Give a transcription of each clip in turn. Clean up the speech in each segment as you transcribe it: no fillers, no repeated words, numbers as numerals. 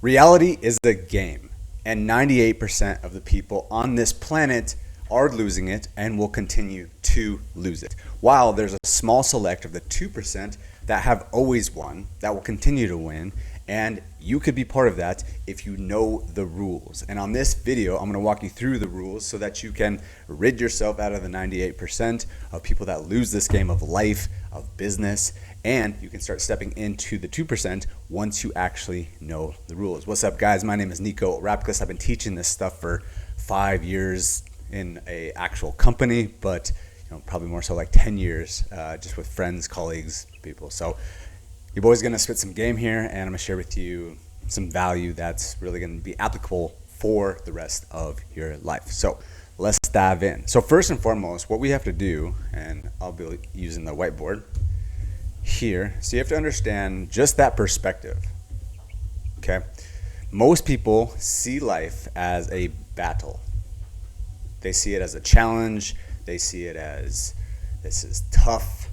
Reality is a game, and 98% of the people on this planet are losing it and will continue to lose it. While there's a small select of the 2% that have always won, that will continue to win, and you could be part of that if you know the rules. And on this video, I'm going to walk you through the rules so that you can rid yourself out of the 98% of people that lose this game of life, of business, and you can start stepping into the 2% once you actually know the rules. What's up, guys? My name is Nico Rapkus. I've been teaching this stuff for 5 years in an actual company, but probably more so like 10 years just with friends, colleagues, people. So your boy's going to spit some game here, and I'm going to share with you some value that's really going to be applicable for the rest of your life. So let's dive in. So first and foremost, what we have to do, and I'll be using the whiteboard here, so you have to understand just that perspective. Okay, most people see life as a battle. They see it as a challenge. They see it as this is tough.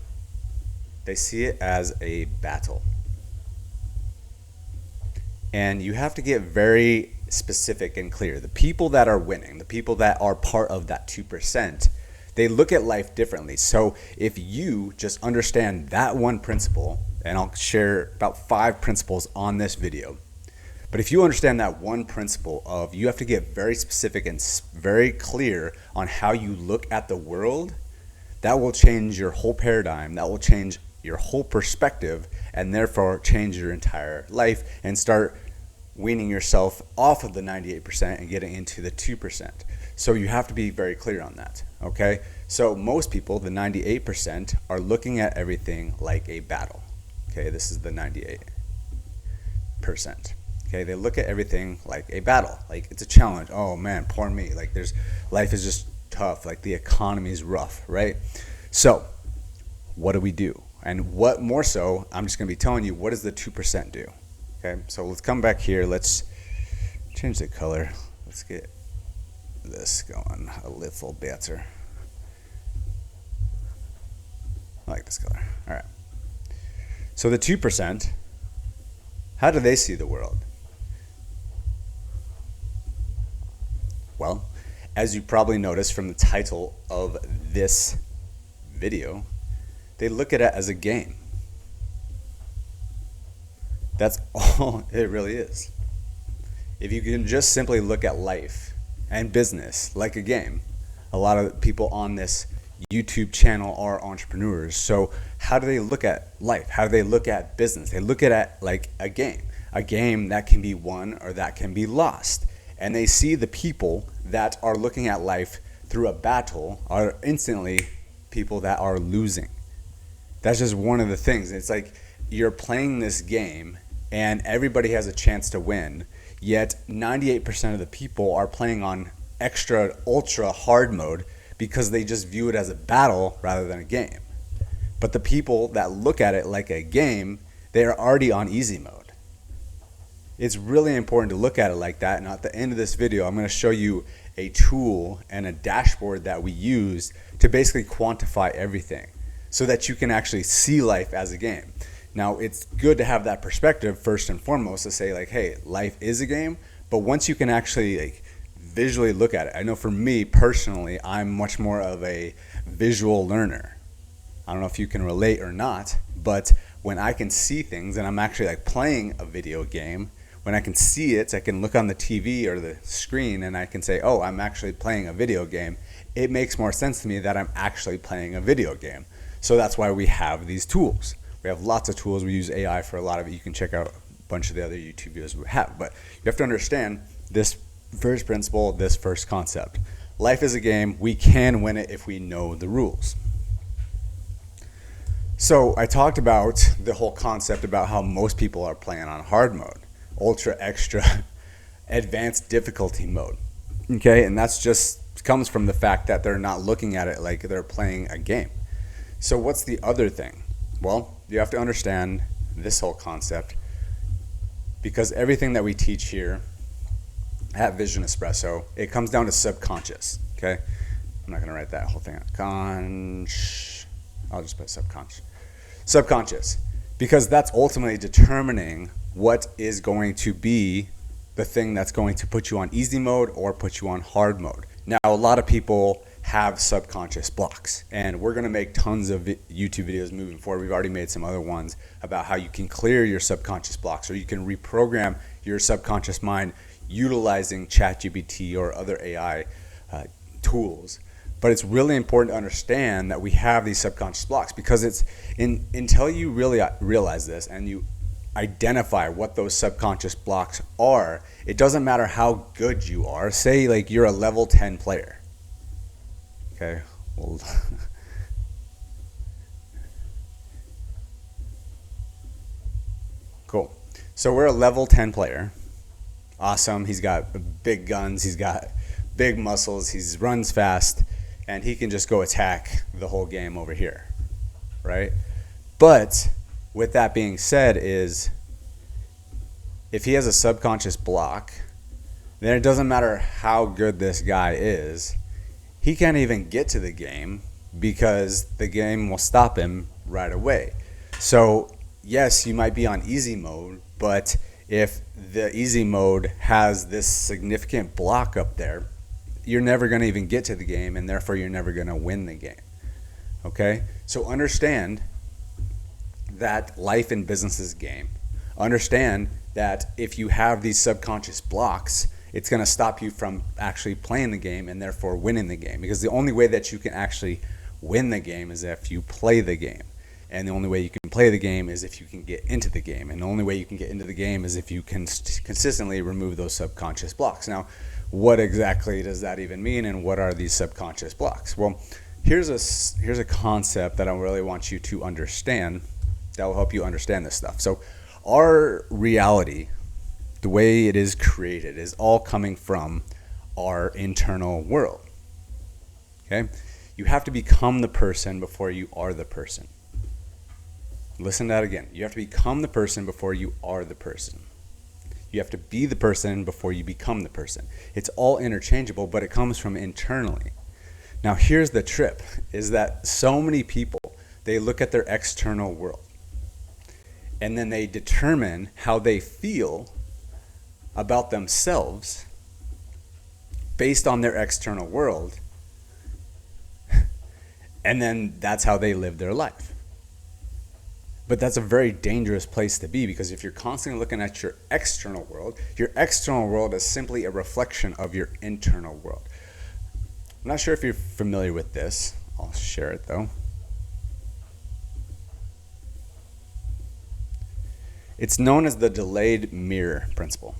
They see it as a battle. And you have to get very specific and clear. The people that are winning, the people that are part of that 2%, they look at life differently. So if you just understand that one principle, and I'll share about 5 principles on this video, but if you understand that one principle of you have to get very specific and very clear on how you look at the world, that will change your whole paradigm, that will change your whole perspective, and therefore change your entire life and start weaning yourself off of the 98% and getting into the 2%. So you have to be very clear on that, okay? So most people, the 98%, are looking at everything like a battle, okay? This is the 98%, okay? They look at everything like a battle, like it's a challenge. Oh man, poor me, like life is just tough, like the economy is rough, right? So what do we do? And what more so, I'm just gonna be telling you, what does the 2% do? Okay, so let's come back here. Let's change the color. Let's get this going a little better. I like this color. All right. So the 2%, how do they see the world? Well, as you probably noticed from the title of this video, they look at it as a game. That's all it really is. If you can just simply look at life and business like a game, a lot of people on this YouTube channel are entrepreneurs. So how do they look at life? How do they look at business? They look at it like a game that can be won or that can be lost. And they see the people that are looking at life through a battle are instantly people that are losing. That's just one of the things. It's like you're playing this game and everybody has a chance to win, yet 98% of the people are playing on extra ultra hard mode because they just view it as a battle rather than a game. But the people that look at it like a game, they are already on easy mode. It's really important to look at it like that, and at the end of this video I'm going to show you a tool and a dashboard that we use to basically quantify everything so that you can actually see life as a game. Now, it's good to have that perspective first and foremost to say like, hey, life is a game, but once you can actually like visually look at it. I know for me personally, I'm much more of a visual learner. I don't know if you can relate or not, but when I can see things and I'm actually like playing a video game, when I can see it, I can look on the TV or the screen and I can say, oh, I'm actually playing a video game. It makes more sense to me that I'm actually playing a video game. So that's why we have these tools. We have lots of tools. We use AI for a lot of it. You can check out a bunch of the other YouTube videos we have. But you have to understand this first principle, this first concept. Life is a game. We can win it if we know the rules. So I talked about the whole concept about how most people are playing on hard mode, ultra, extra, advanced difficulty mode. Okay, and that's just comes from the fact that they're not looking at it like they're playing a game. So what's the other thing? Well, you have to understand this whole concept because everything that we teach here at Vision Espresso, it comes down to subconscious, okay? I'm not going to write that whole thing out. I'll just put subconscious. Subconscious, because that's ultimately determining what is going to be the thing that's going to put you on easy mode or put you on hard mode. Now, a lot of people have subconscious blocks, and we're going to make tons of YouTube videos moving forward. We've already made some other ones about how you can clear your subconscious blocks, or you can reprogram your subconscious mind utilizing ChatGPT or other AI tools. But it's really important to understand that we have these subconscious blocks, because it's until you really realize this and you identify what those subconscious blocks are, it doesn't matter how good you are. Say like you're a level 10 player. Okay, well, cool. So we're a level 10 player. Awesome. He's got big guns. He's got big muscles. He runs fast, and he can just go attack the whole game over here, right? But with that being said, is if he has a subconscious block, then it doesn't matter how good this guy is. He can't even get to the game because the game will stop him right away. So yes, you might be on easy mode, but if the easy mode has this significant block up there, you're never going to even get to the game, and therefore you're never going to win the game. Okay? So understand that life and business is a game. Understand that if you have these subconscious blocks, it's going to stop you from actually playing the game and therefore winning the game. Because the only way that you can actually win the game is if you play the game. And the only way you can play the game is if you can get into the game. And the only way you can get into the game is if you can consistently remove those subconscious blocks. Now, what exactly does that even mean, and what are these subconscious blocks? Well, here's a concept that I really want you to understand that will help you understand this stuff. So our reality, the way it is created, is all coming from our internal world. Okay? You have to become the person before you are the person. Listen to that again. You have to become the person before you are the person. You have to be the person before you become the person. It's all interchangeable, but it comes from internally. Now, here's the trip, is that so many people, they look at their external world, and then they determine how they feel about themselves based on their external world, and then that's how they live their life. But that's a very dangerous place to be, because if you're constantly looking at your external world is simply a reflection of your internal world. I'm not sure if you're familiar with this. I'll share it though. It's known as the delayed mirror principle.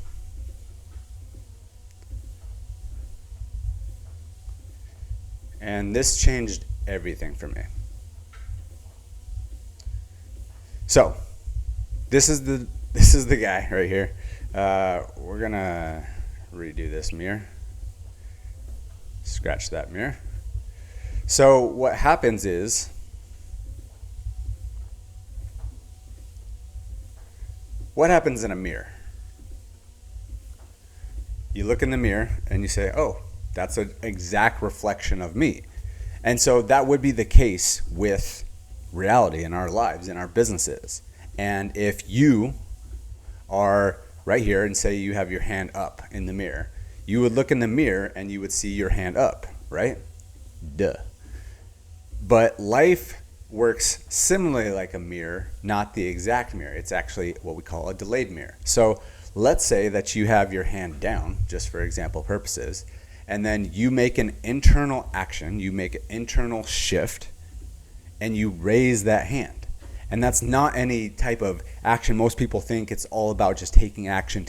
And this changed everything for me. So, this is the guy right here. We're gonna redo this mirror. Scratch that mirror. So what happens is, what happens in a mirror? You look in the mirror and you say, oh, that's an exact reflection of me. And so that would be the case with reality in our lives, in our businesses. And if you are right here and say you have your hand up in the mirror, you would look in the mirror and you would see your hand up, right? Duh. But life works similarly like a mirror, not the exact mirror. It's actually what we call a delayed mirror. So let's say that you have your hand down, just for example purposes, and then you make an internal action, you make an internal shift, and you raise that hand. And that's not any type of action. Most people think it's all about just taking action,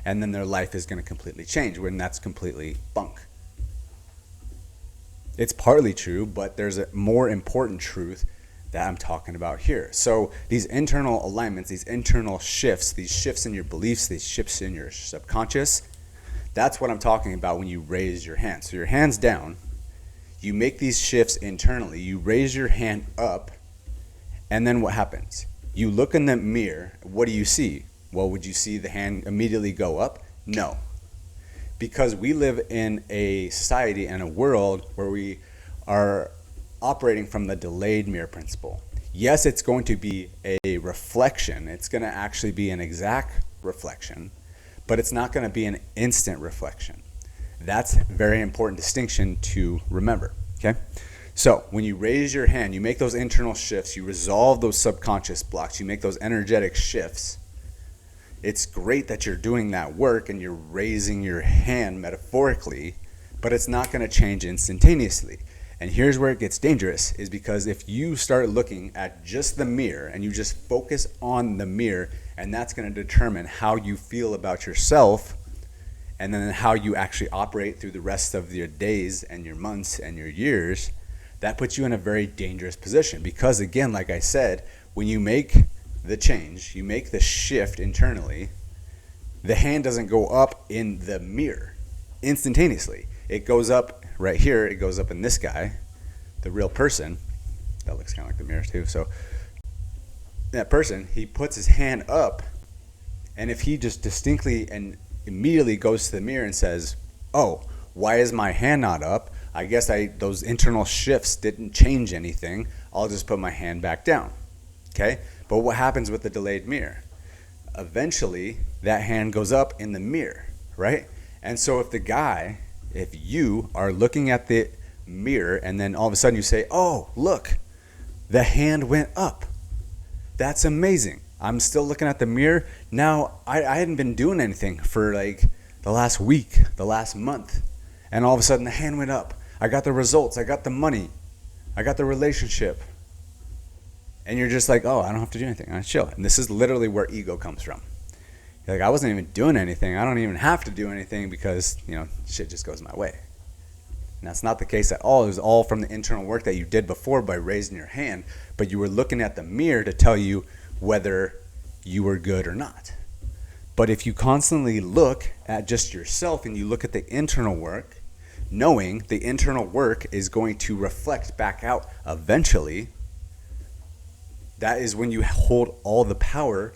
and then their life is going to completely change, when that's completely bunk. It's partly true, but there's a more important truth that I'm talking about here. So these internal alignments, these internal shifts, these shifts in your beliefs, these shifts in your subconscious, that's what I'm talking about when you raise your hand. So your hand's down. You make these shifts internally. You raise your hand up, and then what happens? You look in the mirror. What do you see? Well, would you see the hand immediately go up? No. Because we live in a society and a world where we are operating from the delayed mirror principle. Yes, it's going to be a reflection. It's going to actually be an exact reflection, but it's not going to be an instant reflection. That's a very important distinction to remember, okay? So when you raise your hand, you make those internal shifts, you resolve those subconscious blocks, you make those energetic shifts. It's great that you're doing that work and you're raising your hand metaphorically, but it's not going to change instantaneously. And here's where it gets dangerous, is because if you start looking at just the mirror and you just focus on the mirror, and that's going to determine how you feel about yourself and then how you actually operate through the rest of your days and your months and your years, that puts you in a very dangerous position. Because again, like I said, when you make the change, you make the shift internally, the hand doesn't go up in the mirror instantaneously. It goes up right here, it goes up in this guy, the real person. That looks kind of like the mirror too. So that person, he puts his hand up, and if he just distinctly and immediately goes to the mirror and says, oh, why is my hand not up? I guess those internal shifts didn't change anything. I'll just put my hand back down. Okay? But what happens with the delayed mirror? Eventually, that hand goes up in the mirror, right? And so if you are looking at the mirror and then all of a sudden you say, oh, look, the hand went up. That's amazing. I'm still looking at the mirror. Now, I hadn't been doing anything for like the last week, the last month. And all of a sudden the hand went up. I got the results. I got the money. I got the relationship. And you're just like, oh, I don't have to do anything. I chill. And this is literally where ego comes from. You're like, I wasn't even doing anything. I don't even have to do anything because, shit just goes my way. And that's not the case at all. It was all from the internal work that you did before by raising your hand, but you were looking at the mirror to tell you whether you were good or not. But if you constantly look at just yourself and you look at the internal work, knowing the internal work is going to reflect back out eventually, that is when you hold all the power,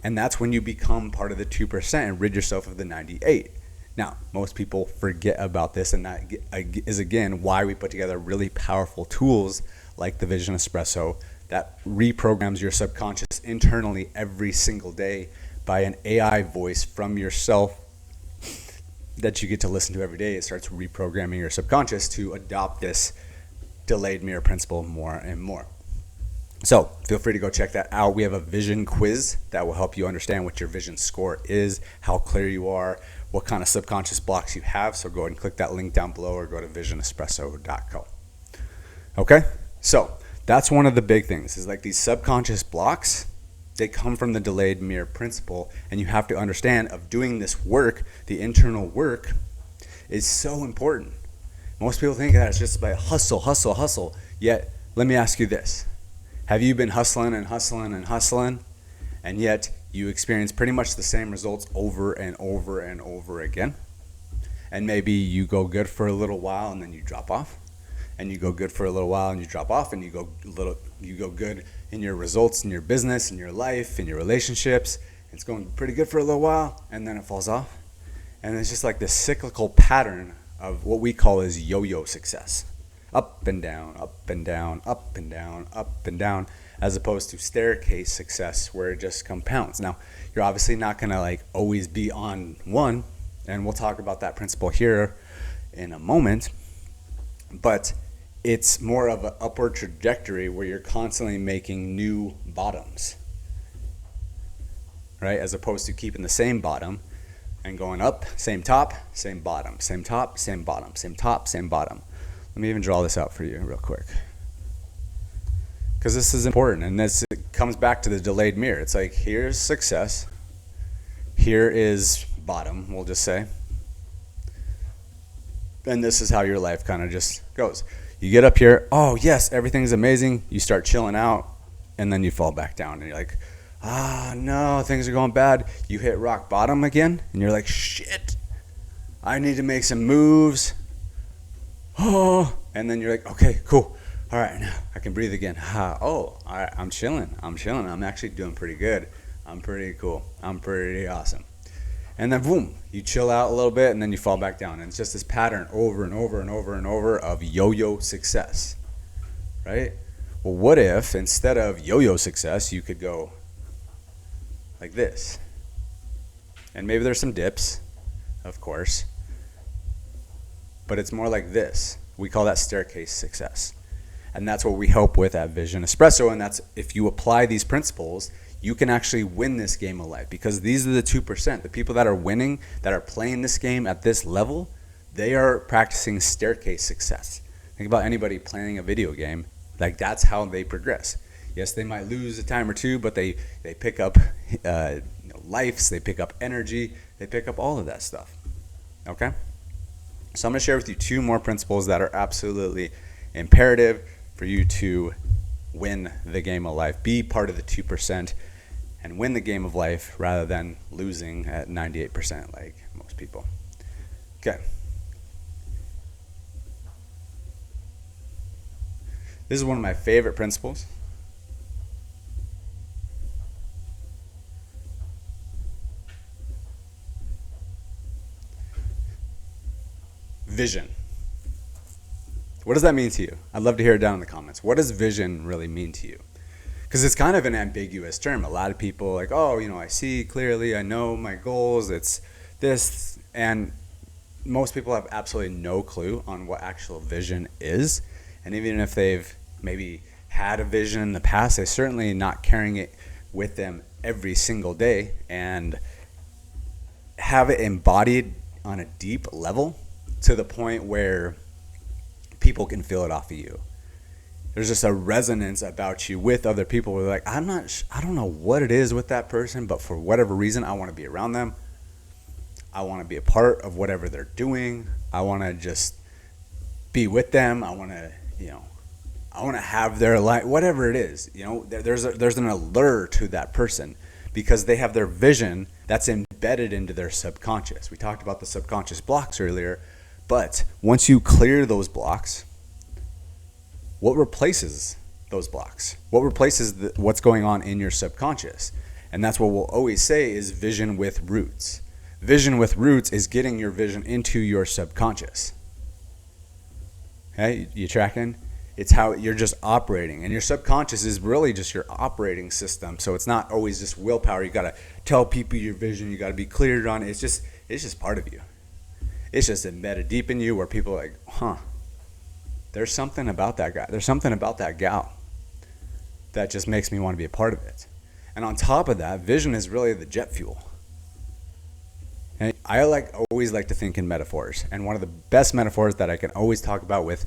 and that's when you become part of the 2% and rid yourself of the 98. Now, most people forget about this, and that is, again, why we put together really powerful tools like the Vision Espresso that reprograms your subconscious internally every single day by an AI voice from yourself that you get to listen to every day. It starts reprogramming your subconscious to adopt this delayed mirror principle more and more. So feel free to go check that out. We have a vision quiz that will help you understand what your vision score is, how clear you are, what kind of subconscious blocks you have. So go ahead and click that link down below or go to visionespresso.co. Okay, so that's one of the big things is like these subconscious blocks, they come from the delayed mirror principle, and you have to understand of doing this work, the internal work is so important. Most people think that it's just by hustle. Yet, let me ask you this. Have you been hustling, and yet you experience pretty much the same results over and over again? And maybe you go good for a little while and then you drop off, and you go good for a little while and you drop off, and you go good in your results in your business, in your life, in your relationships. It's going pretty good for a little while, and then it falls off. And it's just like this cyclical pattern of what we call is yo-yo success. Up and down, up and down, up and down, up and down, as opposed to staircase success where it just compounds. Now, you're obviously not going to always be on one, and we'll talk about that principle here in a moment, but it's more of an upward trajectory where you're constantly making new bottoms, right? As opposed to keeping the same bottom and going up, same top, same bottom, same top, same bottom, same top, same bottom. Let me even draw this out for you real quick, because this is important, and this comes back to the delayed mirror. It's like, here's success, here is bottom, we'll just say, and this is how your life kind of just goes. You get up here, oh yes, everything's amazing, you start chilling out, and then you fall back down, and you're like, no, things are going bad. You hit rock bottom again, and you're like, shit, I need to make some moves. Oh, and then you're like, okay, cool. All right, now I can breathe again. All right, I'm chilling. I'm actually doing pretty good. I'm pretty cool. I'm pretty awesome. And then boom, you chill out a little bit, and then you fall back down. And it's just this pattern over and over of yo-yo success, right? Well, what if instead of yo-yo success, you could go like this? And maybe there's some dips, of course, but it's more like this. We call that staircase success. And that's what we help with at Vision Espresso. And that's, if you apply these principles, you can actually win this game of life, because these are the 2%. The people that are winning, that are playing this game at this level, they are practicing staircase success. Think about anybody playing a video game. Like, that's how they progress. Yes, they might lose a time or two, but they pick up lives, they pick up energy, they pick up all of that stuff. Okay? So I'm going to share with you 2 more principles that are absolutely imperative for you to win the game of life. Be part of the 2% and win the game of life rather than losing at 98% like most people. Okay. This is one of my favorite principles. Vision. What does that mean to you? I'd love to hear it down in the comments. What does vision really mean to you? Because it's kind of an ambiguous term. A lot of people are like, oh, I see clearly, I know my goals, it's this. And most people have absolutely no clue on what actual vision is. And even if they've maybe had a vision in the past, they're certainly not carrying it with them every single day and have it embodied on a deep level to the point where people can feel it off of you. There's just a resonance about you with other people where they're like, I don't know what it is with that person, but for whatever reason, I want to be around them. I want to be a part of whatever they're doing. I want to just be with them. I want to, I want to have their life, whatever it is. There's an allure to that person because they have their vision that's embedded into their subconscious. We talked about the subconscious blocks earlier, but once you clear those blocks, what replaces those blocks? What replaces what's going on in your subconscious? And that's what we'll always say is vision with roots. Vision with roots is getting your vision into your subconscious. Okay, you tracking? It's how you're just operating. And your subconscious is really just your operating system. So it's not always just willpower. You got to tell people your vision. You got to be cleared on it. It's just part of you. It's just embedded deep in you where people are like, there's something about that guy. There's something about that gal that just makes me want to be a part of it. And on top of that, vision is really the jet fuel. And I always like to think in metaphors. And one of the best metaphors that I can always talk about with,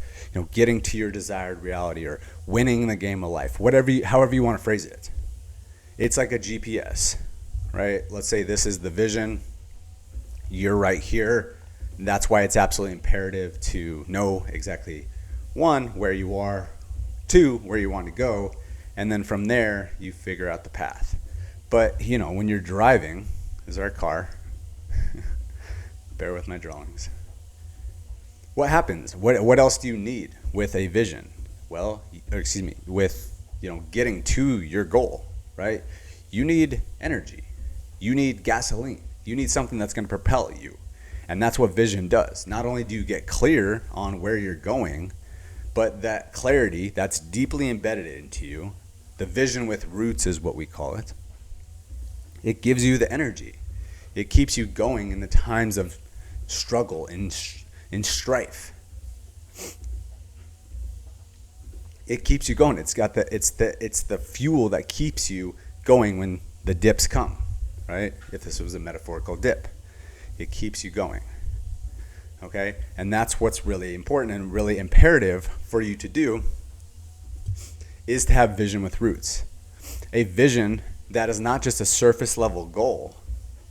getting to your desired reality or winning the game of life, however you want to phrase it. It's like a GPS, right? Let's say this is the vision. You're right here. That's why it's absolutely imperative to know exactly, 1, where you are, 2, where you want to go, and then from there, you figure out the path. But, when you're driving, this is our car. Bear with my drawings. What happens? What else do you need with a vision? Well, with, getting to your goal, right? You need energy. You need gasoline. You need something that's going to propel you. And that's what vision does. Not only do you get clear on where you're going, but that clarity that's deeply embedded into you, the vision with roots is what we call it. It gives you the energy. It keeps you going in the times of struggle and strife. It keeps you going. It's the fuel that keeps you going when the dips come, right? If this was a metaphorical dip. It keeps you going, okay? And that's what's really important and really imperative for you to do is to have vision with roots. A vision that is not just a surface level goal,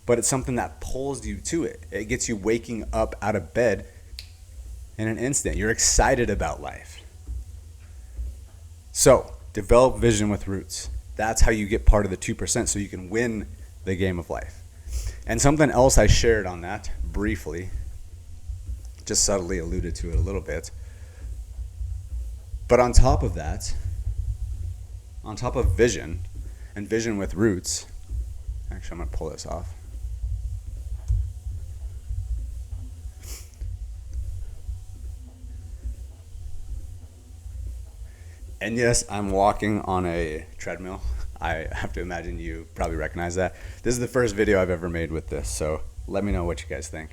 but it's something that pulls you to it. It gets you waking up out of bed in an instant. You're excited about life. So, develop vision with roots. That's how you get part of the 2% so you can win the game of life. And something else I shared on that briefly, just subtly alluded to it a little bit. But on top of that, on top of vision and vision with roots, actually I'm going to pull this off. And yes, I'm walking on a treadmill. I have to imagine you probably recognize that. This is the first video I've ever made with this, so let me know what you guys think.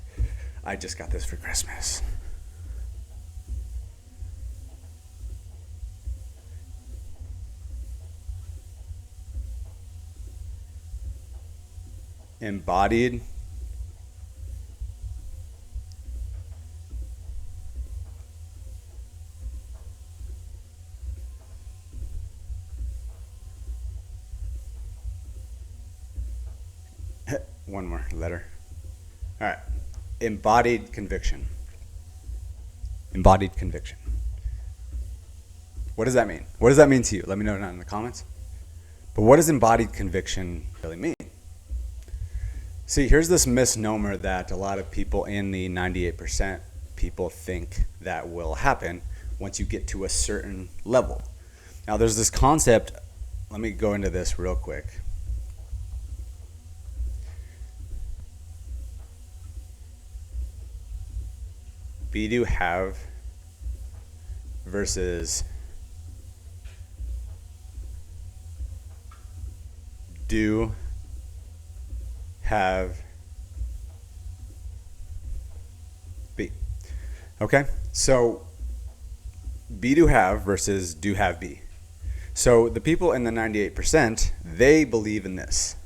I just got this for Christmas. Embodied one more letter. All right. Embodied conviction. Embodied conviction. What does that mean? What does that mean to you? Let me know down in the comments. But what does embodied conviction really mean? See, here's this misnomer that a lot of people in the 98% people think that will happen once you get to a certain level. Now, there's this concept. Let me go into this real quick. Be, do, have versus do, have, be. Okay, so be, do, have versus do, have, be. So the people in the 98%, they believe in this.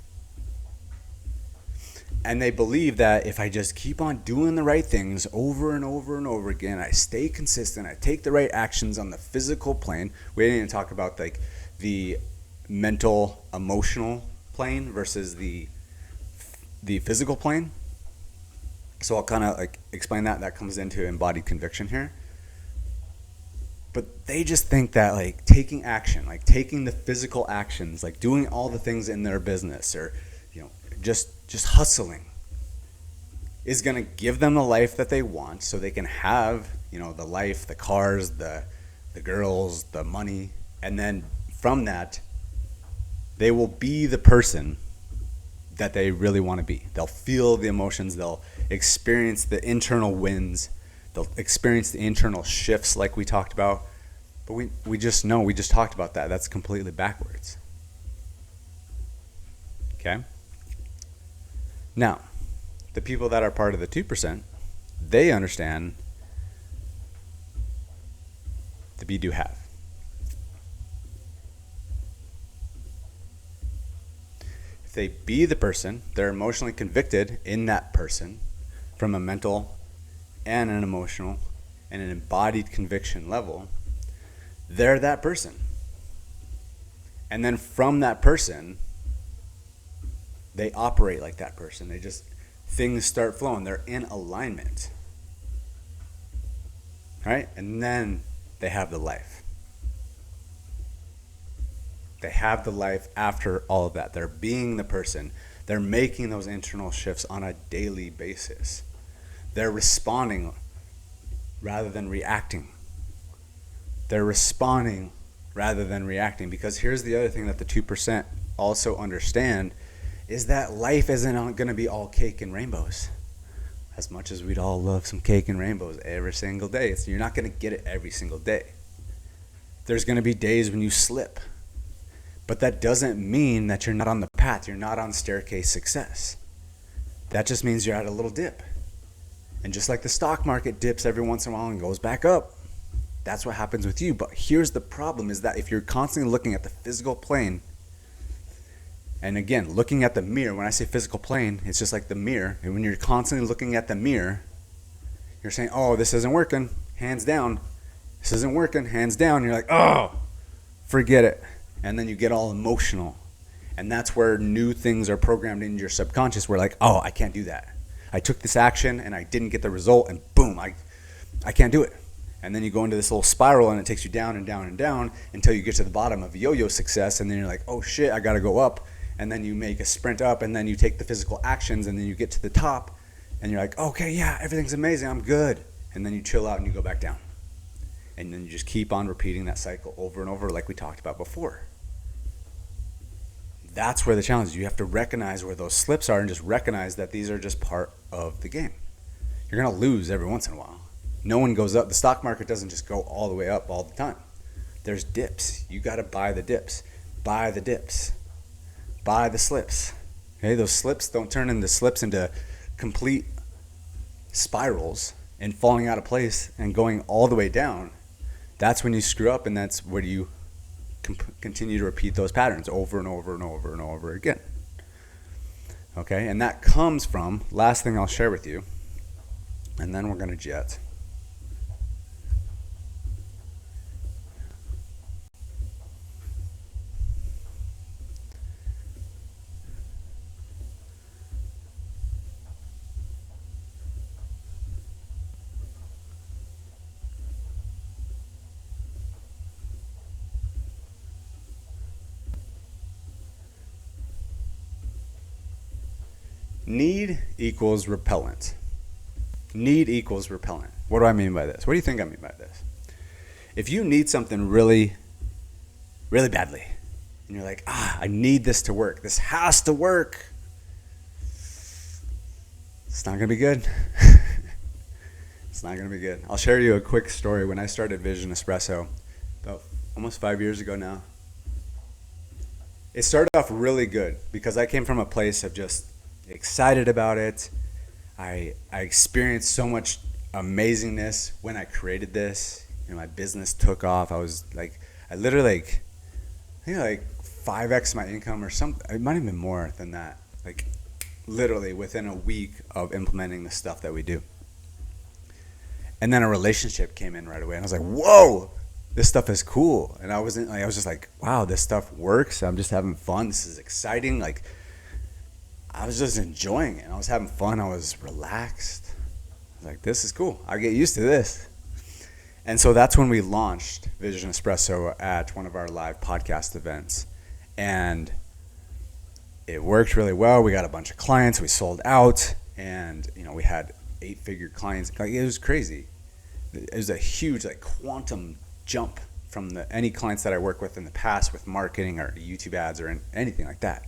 And they believe that if I just keep on doing the right things over and over and over again, I stay consistent, I take the right actions on the physical plane. We didn't even talk about like the mental, emotional plane versus the physical plane. So I'll kind of like explain that. That comes into embodied conviction here. But they just think that like taking action, like taking the physical actions, like doing all the things in their business, or just hustling, is going to give them the life that they want, so they can have the life, the cars, the girls, the money, and then from that they will be the person that they really want to be. They'll feel the emotions, they'll experience the internal wins, they'll experience the internal shifts like we talked about. But we just know, we just talked about that. That's completely backwards. Okay? Now, the people that are part of the 2%, they understand the be, do, have. If they be the person, they're emotionally convicted in that person from a mental and an emotional and an embodied conviction level. They're that person. And then from that person, they operate like that person. Things start flowing. They're in alignment. Right? And then they have the life. They have the life after all of that. They're being the person. They're making those internal shifts on a daily basis. They're responding rather than reacting. They're responding rather than reacting. Because here's the other thing that the 2% also understand, is that life isn't going to be all cake and rainbows. As much as we'd all love some cake and rainbows every single day, you're not going to get it every single day. There's going to be days when you slip. But that doesn't mean that you're not on the path. You're not on staircase success. That just means you're at a little dip. And just like the stock market dips every once in a while and goes back up, that's what happens with you. But here's the problem, is that if you're constantly looking at the physical plane, and again, looking at the mirror, when I say physical plane, it's just like the mirror. And when you're constantly looking at the mirror, you're saying, oh, this isn't working, hands down. This isn't working, hands down. You're like, oh, forget it. And then you get all emotional. And that's where new things are programmed into your subconscious. We're like, oh, I can't do that. I took this action and I didn't get the result, and boom, I can't do it. And then you go into this little spiral, and it takes you down and down and down until you get to the bottom of yo-yo success. And then you're like, oh shit, I got to go up. And then you make a sprint up, and then you take the physical actions, and then you get to the top, and you're like, okay, yeah, everything's amazing, I'm good. And then you chill out and you go back down. And then you just keep on repeating that cycle over and over like we talked about before. That's where the challenge is. You have to recognize where those slips are and just recognize that these are just part of the game. You're going to lose every once in a while. No one goes up. The stock market doesn't just go all the way up all the time. There's dips. You got to buy the dips. Buy the dips. buy the slips. Okay, those slips don't turn into slips into complete spirals and falling out of place and going all the way down. That's when you screw up, and that's where you continue to repeat those patterns over and over and over and over again. Okay, and that comes from, last thing I'll share with you, and then we're going to jet. Need equals repellent. Need equals repellent. What do I mean by this? What do you think I mean by this? If you need something really, really badly, and you're like, I need this to work. This has to work. It's not going to be good. It's not going to be good. I'll share you a quick story. When I started Vision Espresso, about almost 5 years ago now, it started off really good because I came from a place of just excited about it. I experienced so much amazingness when I created this. My business took off. I was like, I literally I think like 5x my income or something. It might have been more than that. Like literally within a week of implementing the stuff that we do. And then a relationship came in right away, and I was like, whoa, this stuff is cool. And I was just like, wow, this stuff works. I'm just having fun. This is exciting. Like, I was just enjoying it. I was having fun. I was relaxed. I was like, this is cool. I get used to this. And so that's when we launched Vision Espresso at one of our live podcast events. And it worked really well. We got a bunch of clients. We sold out. And, we had 8-figure clients. Like, it was crazy. It was a huge, quantum jump from any clients that I worked with in the past with marketing or YouTube ads or anything like that.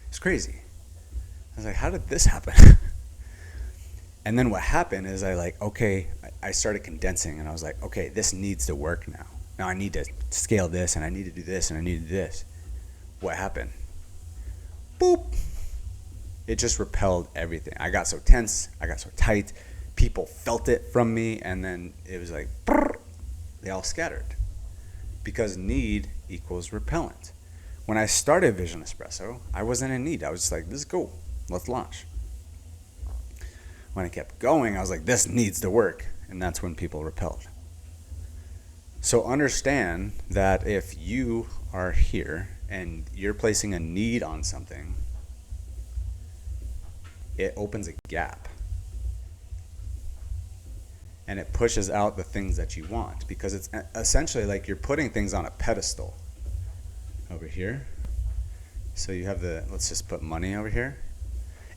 It's crazy. I was like, how did this happen? And then what happened is I started condensing, and I was like, okay, this needs to work now. Now I need to scale this, and I need to do this, and I need to do this. What happened? Boop. It just repelled everything. I got so tense. I got so tight. People felt it from me, and then it was like, brrr, they all scattered. Because need equals repellent. When I started Vision Espresso, I wasn't in need. I was just like, this is cool. Let's launch. When I kept going, I was like, this needs to work. And that's when people repelled. So understand that if you are here and you're placing a need on something, it opens a gap. And it pushes out the things that you want, because it's essentially like you're putting things on a pedestal over here. So you have let's just put money over here.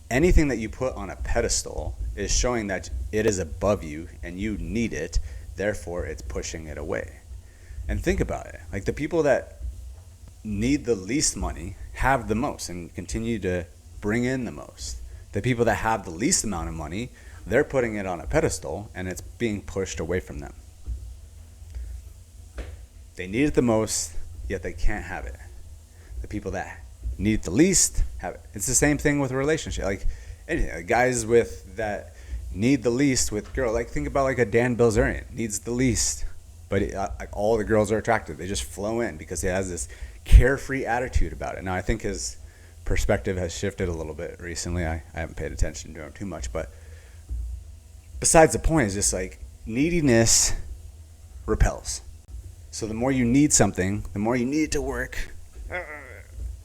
Anything that you put on a pedestal is showing that it is above you and you need it, therefore it's pushing it away. And think about it. Like, the people that need the least money have the most and continue to bring in the most. The people that have the least amount of money, they're putting it on a pedestal and it's being pushed away from them. They need it the most, yet they can't have it. The people that need it the least have it. It's the same thing with a relationship. Like anything, guys that need the least with girls. Like, think about a Dan Bilzerian needs the least, but all the girls are attracted. They just flow in because he has this carefree attitude about it. Now, I think his perspective has shifted a little bit recently. I haven't paid attention to him too much, but besides the point is just neediness repels. So the more you need something, the more you need it to work,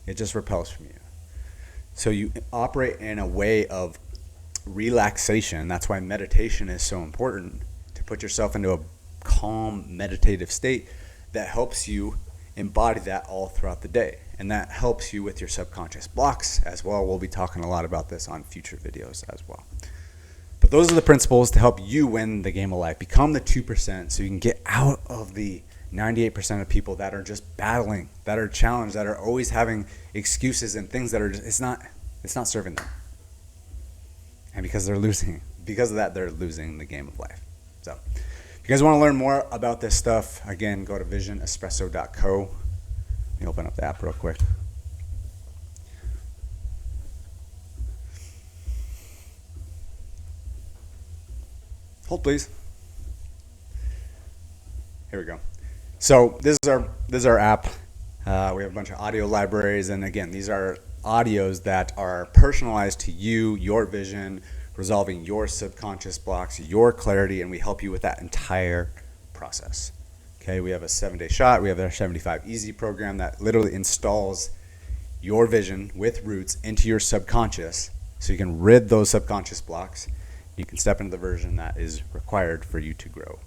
it just repels from you. So you operate in a way of relaxation. That's why meditation is so important, to put yourself into a calm, meditative state that helps you embody that all throughout the day. And that helps you with your subconscious blocks as well. We'll be talking a lot about this on future videos as well. But those are the principles to help you win the game of life. Become the 2% so you can get out of the 98% of people that are just battling, that are challenged, that are always having excuses and things that are just, it's not serving them. And because of that, they're losing the game of life. So if you guys want to learn more about this stuff, again, go to visionespresso.co. Let me open up the app real quick. Hold please. Here we go. So this is our app. We have a bunch of audio libraries, and again, these are audios that are personalized to you, your vision, resolving your subconscious blocks, your clarity, and we help you with that entire process. Okay, we have a 7-day shot. We have our 75 Easy program that literally installs your vision with roots into your subconscious so you can rid those subconscious blocks. You can step into the version that is required for you to grow.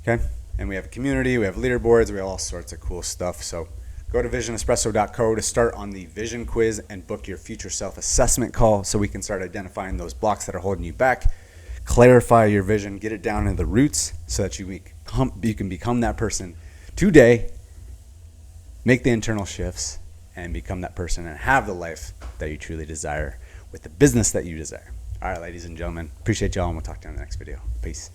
Okay, and we have a community, we have leaderboards, we have all sorts of cool stuff. So go to visionespresso.co to start on the vision quiz and book your future self-assessment call so we can start identifying those blocks that are holding you back, clarify your vision, get it down into the roots so that you can become that person today, make the internal shifts, and become that person and have the life that you truly desire with the business that you desire. All right, ladies and gentlemen, appreciate y'all, and we'll talk to you in the next video. Peace.